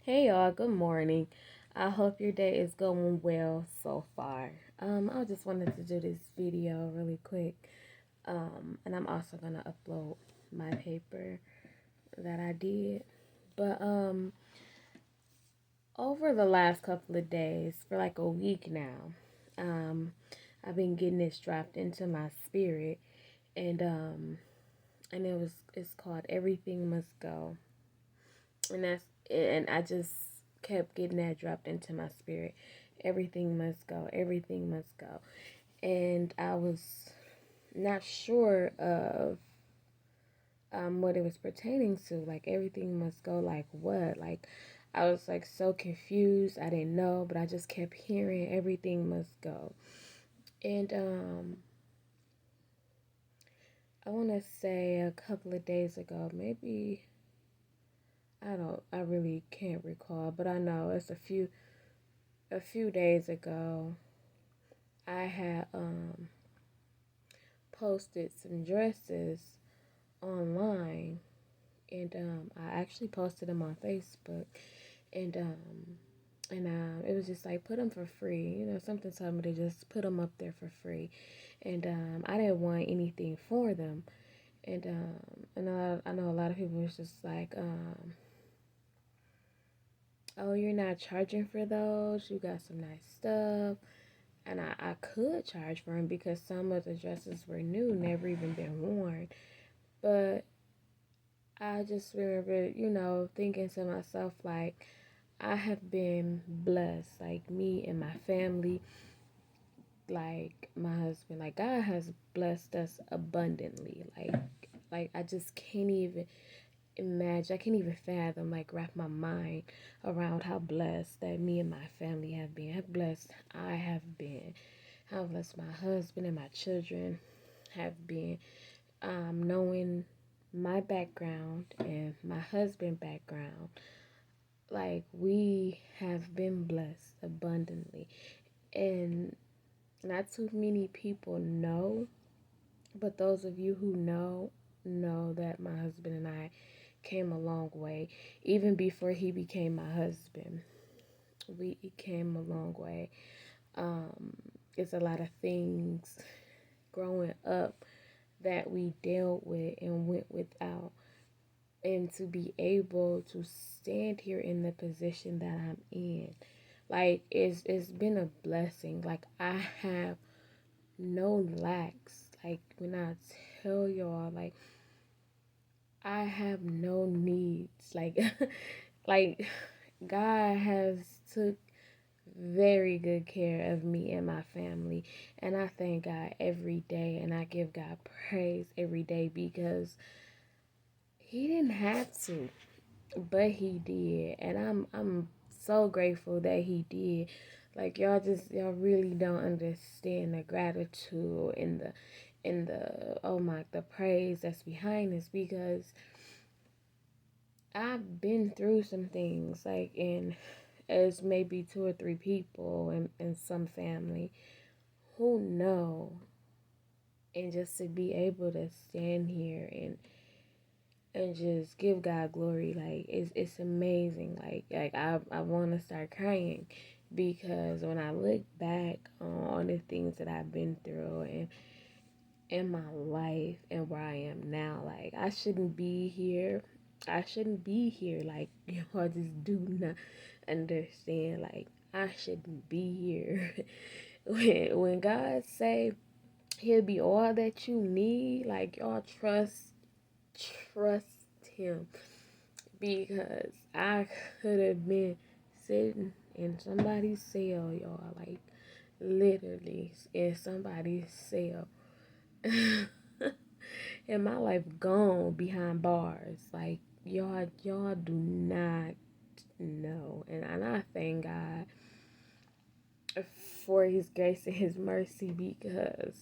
Hey y'all, good morning. I hope your day is going well so far. I just wanted to do this video really quick. And I'm also gonna upload my paper that I did. But over the last couple of days, for like a week now, um, I've been getting this dropped into my spirit, and it's called Everything Must Go, and I just kept getting that dropped into my spirit. Everything must go. Everything must go. And I was not sure of what it was pertaining to. Like everything must go. Like what? Like I was like so confused. I didn't know, but I just kept hearing everything must go. And I want to say a couple of days ago, maybe I really can't recall, but I know it's a few days ago. I had posted some dresses online, and I actually posted them on Facebook, and it was just like put them for free. Something told me to just put them up there for free, and I didn't want anything for them, and I know a lot of people was just like, oh, you're not charging for those. You got some nice stuff. And I could charge for them because some of the dresses were new, never even been worn. But I just remember, thinking to myself, like, I have been blessed, like me and my family, like my husband, like God has blessed us abundantly. Like I just can't even imagine, I can't even fathom, like wrap my mind around how blessed that me and my family have been, how blessed I have been, how blessed my husband and my children have been, knowing my background and my husband background. Like we have been blessed abundantly, and not too many people know, but those of you who know that my husband and I came a long way. Even before he became my husband, we came a long way. It's a lot of things growing up that we dealt with and went without, and to be able to stand here in the position that I'm in, like it's been a blessing. Like I have no lacks. Like when I tell y'all, like I have no needs. Like like God has took very good care of me and my family, and I thank God every day, and I give God praise every day because he didn't have to, but he did, and I'm so grateful that he did. Like y'all really don't understand the gratitude and the oh my the praise that's behind this, because I've been through some things, like, in as maybe two or three people in some family who know, and just to be able to stand here and just give God glory, like it's amazing. I want to start crying because when I look back on the things that I've been through and in my life and where I am now, like I shouldn't be here. I shouldn't be here. Like y'all just do not understand. Like I shouldn't be here. When God say He'll be all that you need, like y'all trust Him, because I could have been sitting in somebody's cell, y'all, like literally in somebody's cell. And my life gone behind bars. Like y'all do not know. And I thank God for his grace and his mercy, because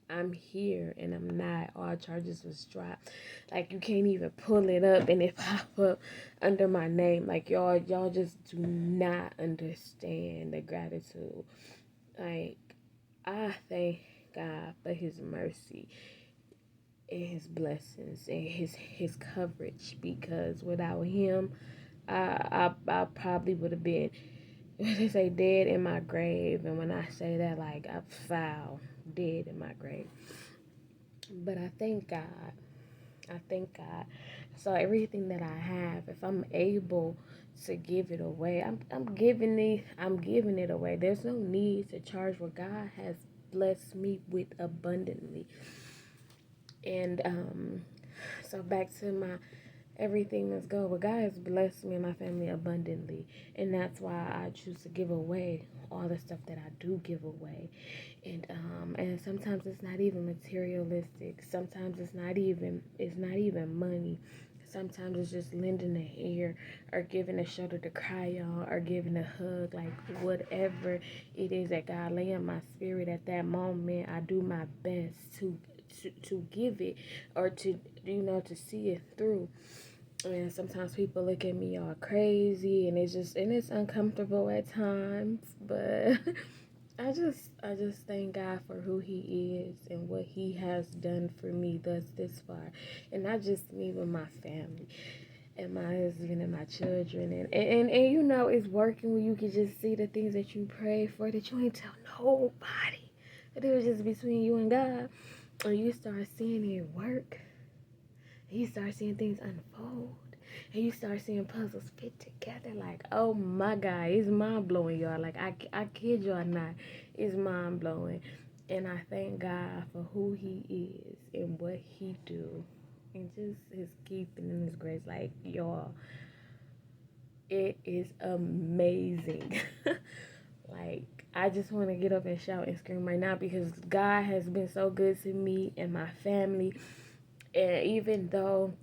I'm here and I'm not. All charges was dropped. Like you can't even pull it up and it pop up under my name. Like y'all just do not understand the gratitude. Like I thank God for his mercy and his blessings and his coverage, because without him, I probably would have been, they say, dead in my grave. And when I say that, like, I foul, dead in my grave. But I thank God. I thank God. So everything that I have, if I'm able to give it away, I'm giving it away. There's no need to charge what God has blessed me with abundantly. And so back to my everything must go. But God has blessed me and my family abundantly, and that's why I choose to give away all the stuff that I do give away. And sometimes it's not even materialistic. Sometimes it's not even money. Sometimes it's just lending an ear, or giving a shoulder to cry on, or giving a hug, like whatever it is that God lay in my spirit at that moment. I do my best to give it, or to to see it through. And sometimes people look at me all crazy, and it's uncomfortable at times, but I just thank God for who He is and what He has done for me thus this far. And not just me, but my family and my husband and my children. And it's working when you can just see the things that you pray for that you ain't tell nobody. But it was just between you and God. And you start seeing it work. And you start seeing things unfold. And you start seeing puzzles fit together. Like, oh my God, it's mind blowing, y'all. Like, I kid y'all not. It's mind blowing. And I thank God for who He is and what He do. And just His keeping and His grace. Like, y'all, it is amazing. Like, I just want to get up and shout and scream right now, because God has been so good to me and my family. And even though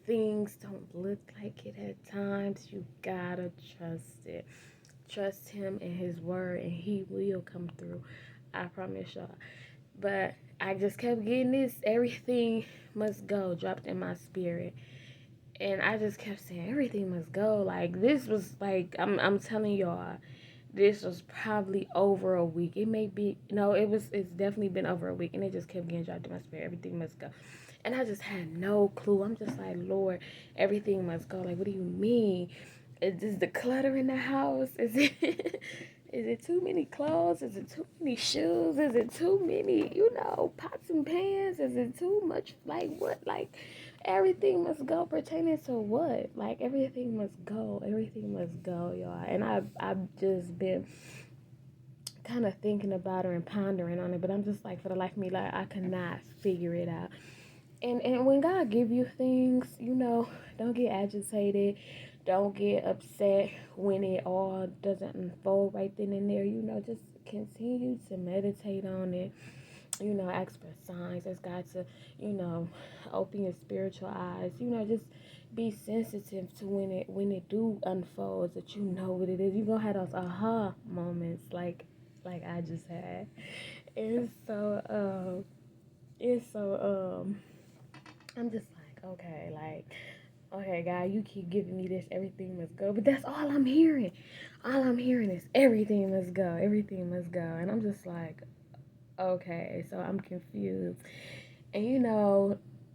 things don't look like it at times, you gotta trust it. Trust Him and His word, and He will come through. I promise y'all. But I just kept getting this everything must go dropped in my spirit. And I just kept saying everything must go. Like, this was like, I'm telling y'all, this was probably over a week. It may be, no, it's definitely been over a week. And it just kept getting dropped in my spirit. Everything must go. And I just had no clue. I'm just like, Lord, everything must go. Like, what do you mean? Is the clutter in the house? Is it is it too many clothes? Is it too many shoes? Is it too many, pots and pans? Is it too much? Like, what? Like, everything must go pertaining to what? Like, everything must go. Everything must go, y'all. And I've just been kind of thinking about her and pondering on it, but I'm just like, for the life of me, like, I cannot figure it out. And when God give you things, don't get agitated. Don't get upset when it all doesn't unfold right then and there. Just continue to meditate on it. Ask for signs. Ask God to, open your spiritual eyes. Just be sensitive to when it do unfolds, that you know what it is. You gonna have those aha moments like I just had. And so I'm just like, okay, God, you keep giving me this, everything must go. But that's all I'm hearing. All I'm hearing is everything must go, everything must go. And I'm just like, okay, so I'm confused. And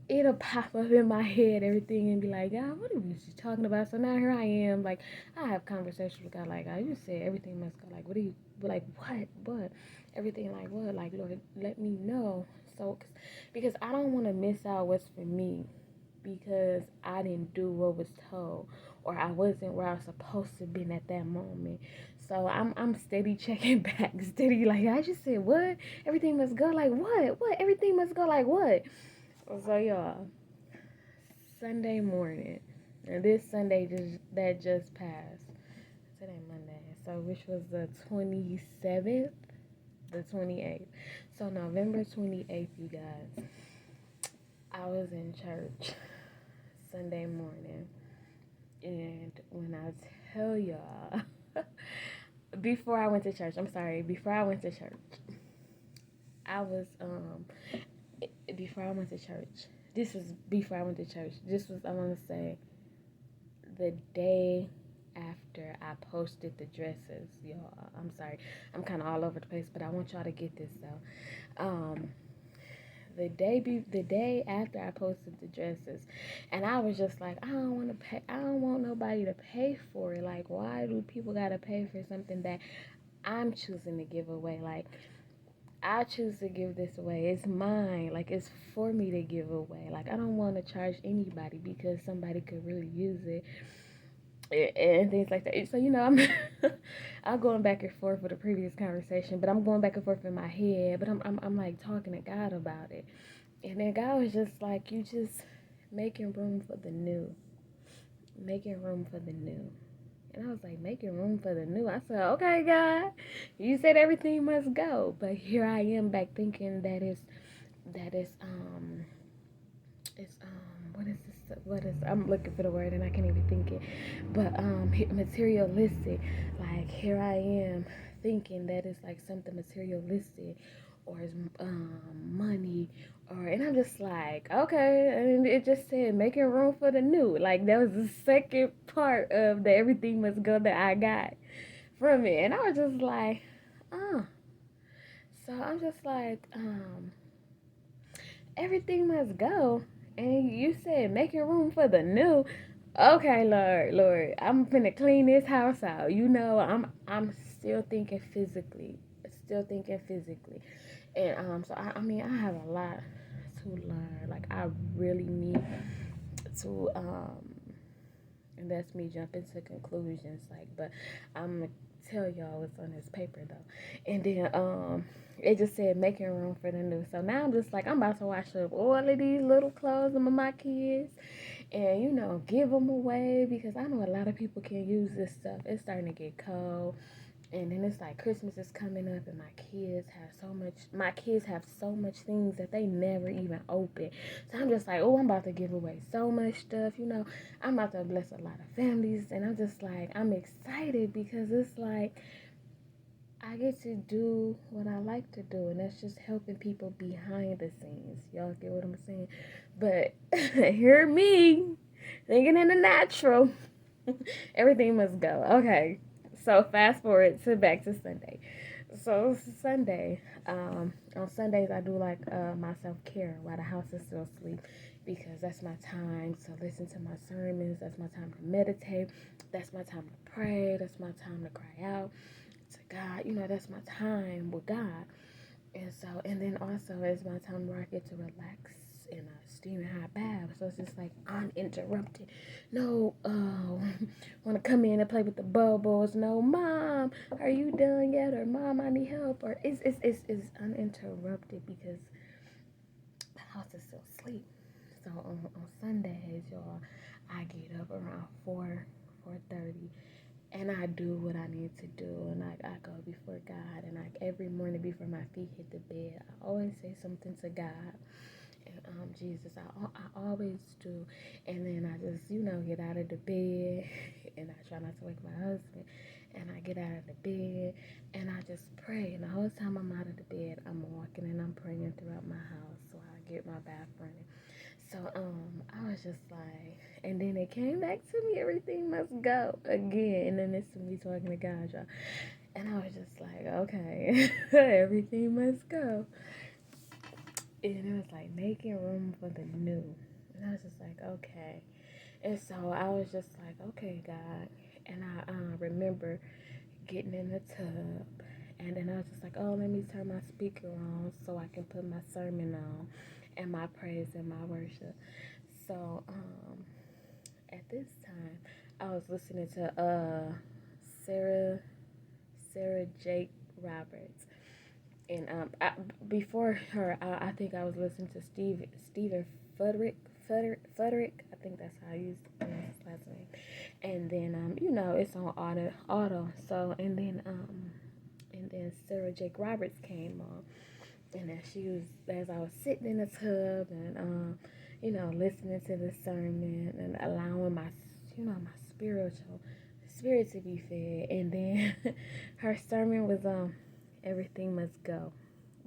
it'll pop up in my head, everything, and be like, God, what are you talking about? So now here I am, like, I have conversations with God, like, God, you said everything must go. Like, what are you, like, what? Everything, like, what? Like, Lord, let me know. So, because I don't want to miss out what's for me, because I didn't do what was told, or I wasn't where I was supposed to be at that moment. So I'm steady checking back, steady, like, I just said what? Everything must go, like what? What? Everything must go, like what? So y'all, Sunday morning, and this Sunday that just passed. Today Monday, so which was the 27th, the 28th. So November 28th, you guys, I was in church Sunday morning, and when I tell y'all, before I went to church, before I went to church, I was before I went to church. This was before I went to church. This was, I want to say, the day after I posted the dresses, y'all. I'm sorry, I'm kind of all over the place, but I want y'all to get this though. the day after I posted the dresses, and I was just like, I don't want to pay. I don't want nobody to pay for it. Like, why do people gotta pay for something that I'm choosing to give away? Like, I choose to give this away. It's mine. Like, it's for me to give away. Like, I don't want to charge anybody because somebody could really use it and things like that. So I'm going back and forth with the previous conversation, but I'm going back and forth in my head. But I'm like talking to God about it, and then God was just like, you just making room for the new, making room for the new. And I was like, making room for the new. I said, okay, God, you said everything must go, but here I am back thinking that is it's what is this, what is, I'm looking for the word and I can't even think it, but materialistic. Like, here I am thinking that it's like something materialistic, or is money, or, and I'm just like, okay. And it just said making room for the new. Like, that was the second part of the everything must go that I got from it, and I was just like, uh so I'm just like, everything must go. And you said making room for the new. Okay, Lord, I'm finna clean this house out. I'm still thinking physically. Still thinking physically. And so I mean, I have a lot to learn. Like, I really need to and that's me jumping to conclusions. Like, but I'm gonna tell y'all what's on this paper though. And then it just said making room for the new. So now I'm just like, I'm about to wash up all of these little clothes of my kids, and give them away, because I know a lot of people can use this stuff. It's starting to get cold, and then it's like Christmas is coming up, and my kids have so much things that they never even open. So I'm just like, oh, I'm about to give away so much stuff. I'm about to bless a lot of families, and I'm just like, I'm excited, because it's like I get to do what I like to do, and that's just helping people behind the scenes. Y'all get what I'm saying? But hear me thinking in the natural. Everything must go. Okay. So fast forward to back to Sunday. So Sunday, on Sundays I do like my self care while the house is still asleep, because that's my time to listen to my sermons. That's my time to meditate. That's my time to pray. That's my time to cry out to God. That's my time with God. And so, and then also it's my time where I get to relax in a steaming hot bath. So it's just like uninterrupted. No, want to come in and play with the bubbles. No, mom, are you done yet? Or mom, I need help. Or it's uninterrupted, because the house is still asleep. So on Sundays, y'all, I get up around 4:30, and I do what I need to do, and I go before God, and every morning before my feet hit the bed, I always say something to God and Jesus. I always do, and then I just get out of the bed, and I try not to wake my husband, and I get out of the bed, and I just pray, and the whole time I'm out of the bed, I'm walking and I'm praying throughout my house, so I get my bath running. So I was just like, and then it came back to me, everything must go again. And then it's me talking to God, y'all. And I was just like, okay, everything must go. And it was like making room for the new. And I was just like, okay. And so I was just like, okay, God. And I remember getting in the tub. And then I was just like, oh, let me turn my speaker on so I can put my sermon on and my praise and my worship. So at this time, I was listening to Sarah Jake Roberts, and before her, I think I was listening to Stephen Fuderick. I think that's how I used to pronounce his last name. And then it's on auto. So and then Sarah Jake Roberts came on, and as I was sitting in the tub, and listening to the sermon, and allowing my spiritual spirit to be fed. And then her sermon was everything must go.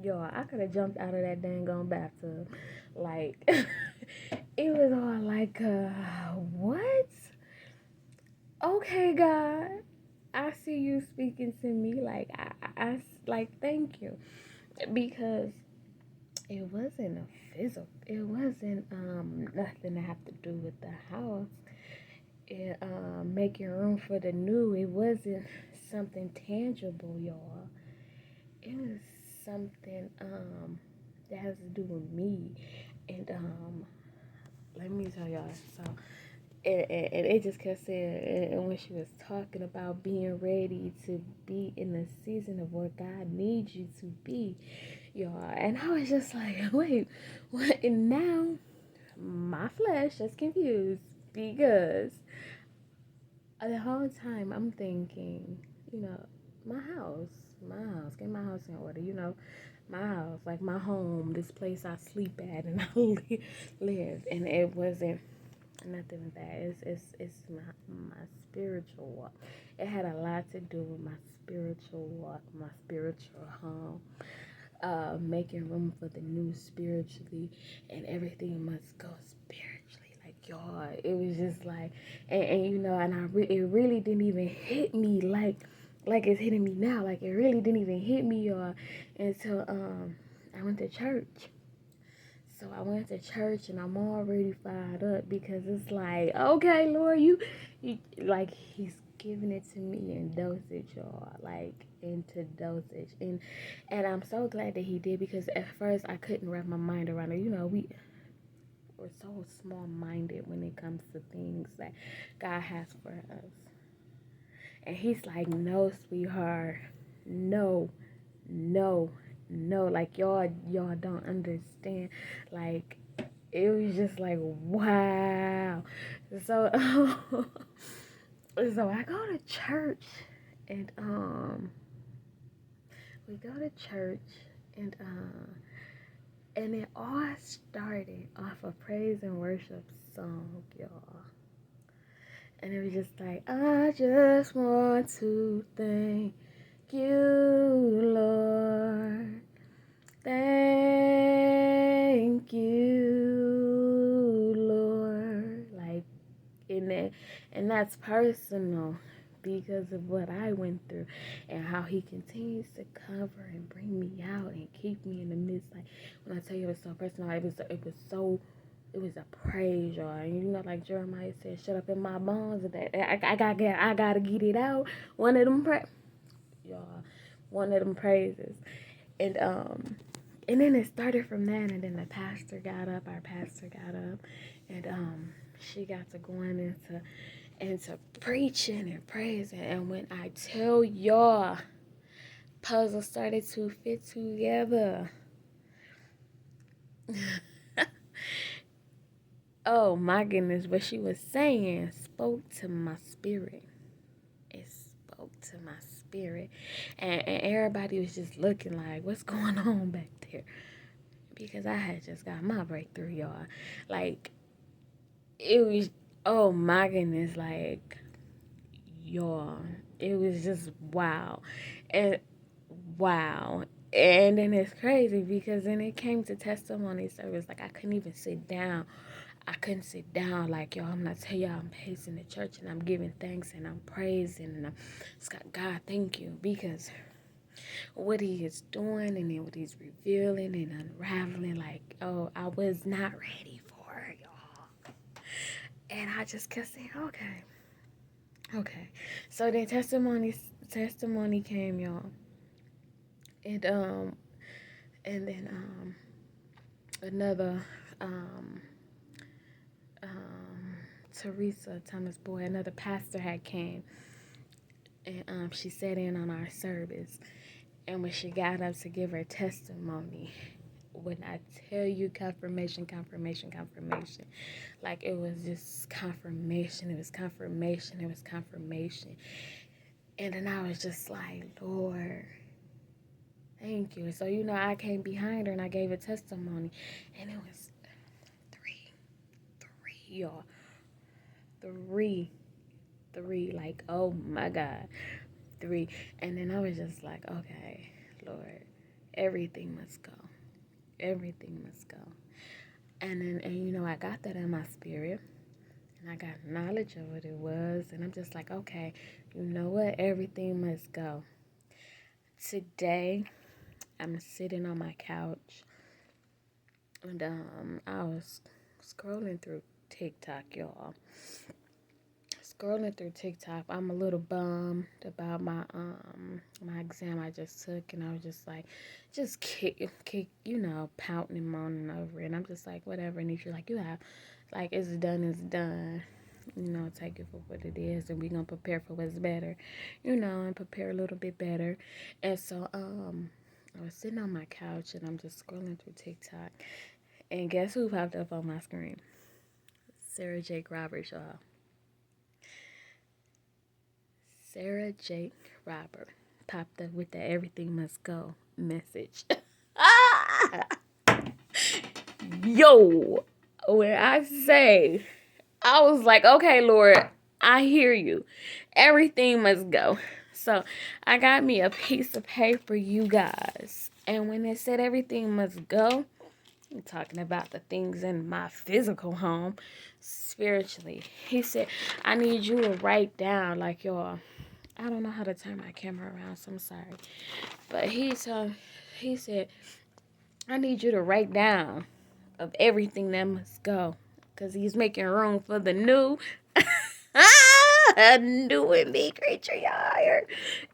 Y'all, I could have jumped out of that dang on bathtub. Like, it was all like, what? Okay, God, I see you speaking to me. Like, I like, thank you, because it wasn't a physical, it wasn't nothing to have to do with the house. It making room for the new, it wasn't something tangible, y'all. It was something that has to do with me. And let me tell y'all. So and it just kept saying, and when she was talking about being ready to be in the season of where God needs you to be, y'all, and I was just like, wait, what? And now my flesh is confused because the whole time I'm thinking, you know, get my house in order, my house, like my home, this place I sleep at and I live, and it wasn't nothing with that. It's my spiritual walk. It had a lot to do with my spiritual walk, my spiritual home, making room for the new spiritually, and everything must go spiritually. Like y'all, it was just like, and and it really didn't even hit me like it's hitting me now. Like it really didn't even hit me, y'all, until I went to church. So I went to church and I'm already fired up because it's like, okay, Lord, you like He's giving it to me in dosage, y'all, like into dosage, and I'm so glad that He did because at first I couldn't wrap my mind around it. We're so small-minded when it comes to things that God has for us, and He's like, no, sweetheart, no, no, no, like y'all don't understand, like it was just like wow. So so I go to church, and we go to church, and and it all started off a praise and worship song, y'all. And it was just like, I just want to thank you, Lord. Thank you, Lord. Like in that, and that's personal because of what I went through and how He continues to cover and bring me out and keep me in the midst. Like when I tell you it was so personal, it was a praise, y'all. And like Jeremiah said, shut up in my bones. That I gotta get it out. One of them y'all, one of them praises, and then it started from that, and then our pastor got up, and she got to going into preaching and praising, and when I tell y'all, puzzles started to fit together. Oh my goodness, what she was saying spoke to my spirit. It spoke to my spirit, and everybody was just looking like, what's going on back there? Because I had just got my breakthrough, y'all. Like, it was, oh my goodness, like, y'all, it was just wow. And wow. And then it's crazy because then it came to testimony service. Like, I couldn't even sit down. I couldn't sit down. Like, y'all, I'm not tell y'all, I'm pacing the church and I'm giving thanks and I'm praising and I'm just got God, thank you, because what He is doing and then what He's revealing and unraveling, like, oh, I was not ready for it, y'all. And I just kept saying, okay. So then testimony came, y'all. And then another um Teresa Thomas Boy, another pastor had came, and she sat in on our service. And when she got up to give her testimony, when I tell you confirmation, like it was just confirmation, it was confirmation. And then I was just like, Lord, thank you. So, I came behind her and I gave a testimony. And it was three, y'all. Three, like, oh my God. Three. And then I was just like, okay, Lord, everything must go. Everything must go. And then, I got that in my spirit. And I got knowledge of what it was. And I'm just like, okay, you know what? Everything must go. Today, I'm sitting on my couch And I was scrolling through TikTok, y'all. Scrolling through TikTok, I'm a little bummed about my exam I just took, and I was just like, just pouting and moaning over it. And I'm just like, whatever. And she's like, you have, like, it's done, take it for what it is, and we're gonna prepare for what's better, and prepare a little bit better. And so I was sitting on my couch and I'm just scrolling through TikTok, and guess who popped up on my screen? Sarah Jake Roberts, y'all. Sarah Jake Robert popped up with the "Everything Must Go" message. Yo, when I say, I was like, okay, Lord, I hear you. Everything must go. So I got me a piece of paper, you guys. And when it said everything must go, I'm talking about the things in my physical home, spiritually. He said, I need you to write down, like, y'all, I don't know how to turn my camera around, so I'm sorry. But he said, I need you to write down of everything that must go, because he's making room for the new. A new and big creature, y'all.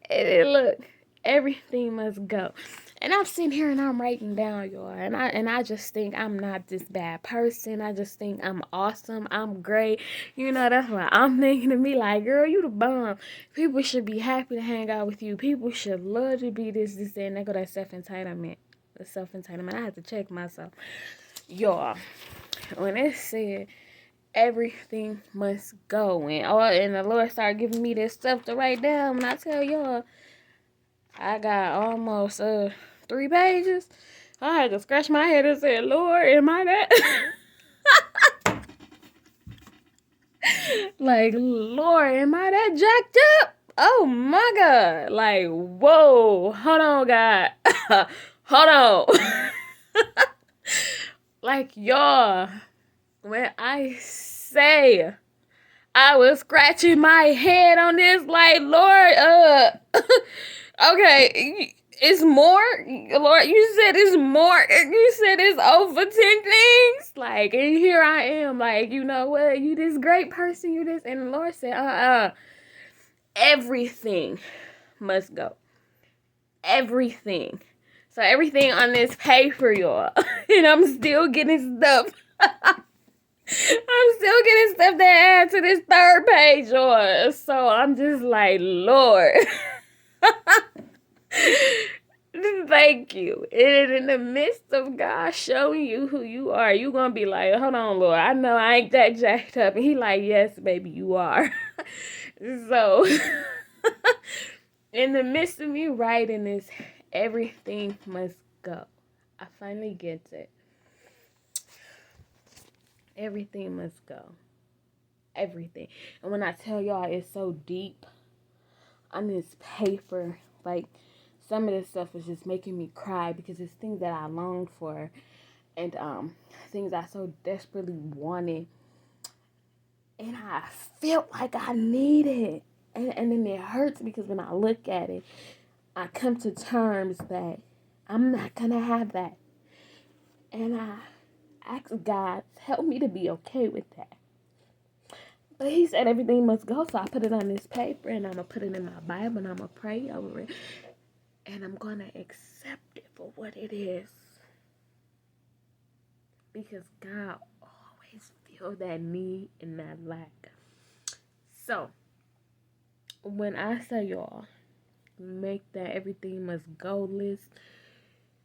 And then look, everything must go. And I'm sitting here and I'm writing down, y'all. And I just think I'm not this bad person. I just think I'm awesome. I'm great. That's what I'm thinking to me. Like, girl, you the bomb. People should be happy to hang out with you. People should love to be this, and that. Go that self-entitlement. The self-entitlement. I have to check myself. Y'all, when it said everything must go, and the Lord started giving me this stuff to write down, and I tell y'all, I got almost 3 pages. I had to scratch my head and say, Lord, am I that? Like, Lord, am I that jacked up? Oh my God. Like, whoa. Hold on, God. Hold on. Like, y'all, when I say I was scratching my head on this, like, Lord, okay, it's more. Lord, you said it's more. You said it's over 10 things. Like, and here I am, like, you know what? You this great person, you this. And the Lord said, everything must go. Everything. So everything on this paper, y'all. And I'm still getting stuff. I'm still getting stuff to add to this 3rd page, y'all. So I'm just like, Lord. Thank you. And in the midst of God showing you who you are, you gonna be like, hold on, Lord, I know I ain't that jacked up. And he like, yes, baby, you are. So in the midst of me writing this, everything must go. I finally get it. Everything must go. Everything. And when I tell y'all it's so deep on this paper, like, some of this stuff was just making me cry because it's things that I longed for, and things I so desperately wanted, and I felt like I needed. And then it hurts because when I look at it, I come to terms that I'm not gonna have that. And I ask God, help me to be okay with that. But he said everything must go, so I put it on this paper, and I'm going to put it in my Bible, and I'm going to pray over it. And I'm going to accept it for what it is. Because God always feels that need and that lack. So, when I say, y'all, make that everything must go list,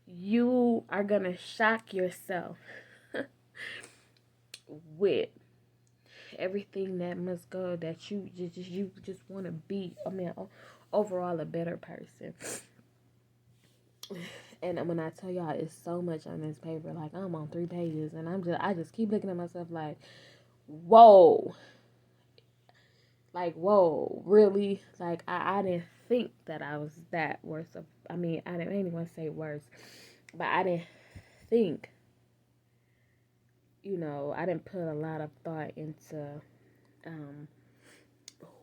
you are going to shock yourself with everything that must go, that you just want to be, overall a better person. And when I tell y'all, it's so much on this paper. Like, I'm on 3 pages, and I just keep looking at myself like, whoa. Like, whoa, really? Like, I didn't think that I was that worse of, I didn't even say worse, but I didn't think, I didn't put a lot of thought into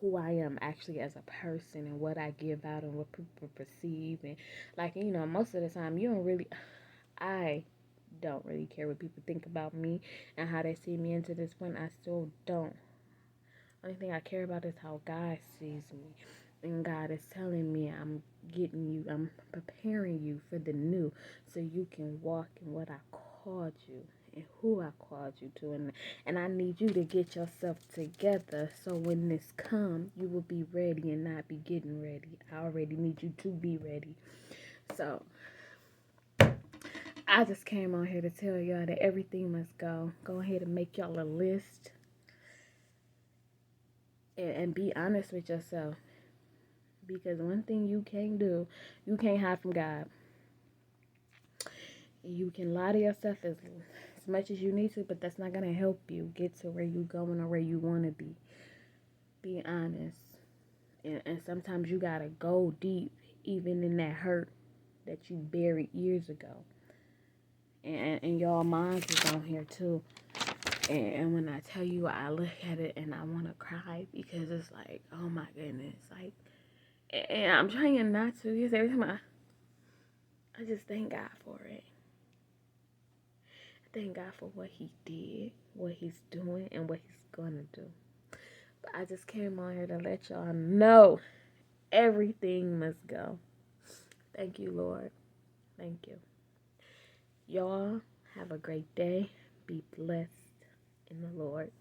who I am actually as a person, and what I give out, and what people perceive. And, like, most of the time, you don't really, I don't really care what people think about me and how they see me into this point. I still don't. Only thing I care about is how God sees me. And God is telling me I'm preparing you for the new so you can walk in what I called you and who I called you to. And I need you to get yourself together so when this comes, you will be ready and not be getting ready. I already need you to be ready. So I just came on here to tell y'all that everything must go. Go ahead and make y'all a list and be honest with yourself. Because one thing you can't do, you can't hide from God. You can lie to yourself as much as you need to, but that's not going to help you get to where you're going or where you want to be. Be honest. And sometimes you got to go deep, even in that hurt that you buried years ago. And y'all minds is on here too. And when I tell you, I look at it and I want to cry because it's like, oh my goodness. Like, and I'm trying not to. Because every time I just thank God for it. Thank God for what he did, what he's doing, and what he's going to do. But I just came on here to let y'all know everything must go. Thank you, Lord. Thank you. Y'all have a great day. Be blessed in the Lord.